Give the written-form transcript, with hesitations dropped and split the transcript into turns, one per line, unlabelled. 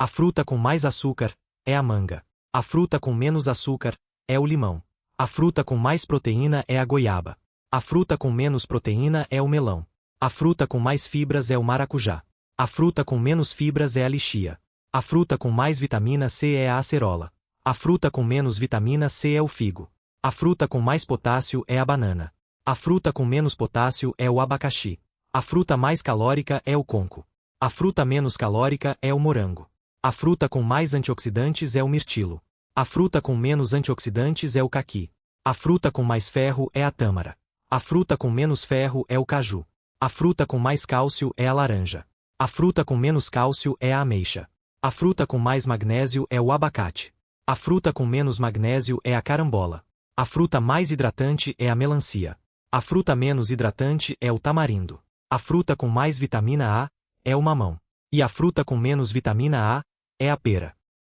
A fruta com mais açúcar é a manga. A fruta com menos açúcar é o limão. A fruta com mais proteína é a goiaba. A fruta com menos proteína é o melão. A fruta com mais fibras é o maracujá. A fruta com menos fibras é a lichia. A fruta com mais vitamina C é a acerola. A fruta com menos vitamina C é o figo. A fruta com mais potássio é a banana. A fruta com menos potássio é o abacaxi. A fruta mais calórica é o conco. A fruta menos calórica é o morango. A fruta com mais antioxidantes é o mirtilo. A fruta com menos antioxidantes é o caqui. A fruta com mais ferro é a tâmara. A fruta com menos ferro é o caju. A fruta com mais cálcio é a laranja. A fruta com menos cálcio é a ameixa. A fruta com mais magnésio é o abacate. A fruta com menos magnésio é a carambola. A fruta mais hidratante é a melancia. A fruta menos hidratante é o tamarindo. A fruta com mais vitamina A é o mamão. E a fruta com menos vitamina A é a pera.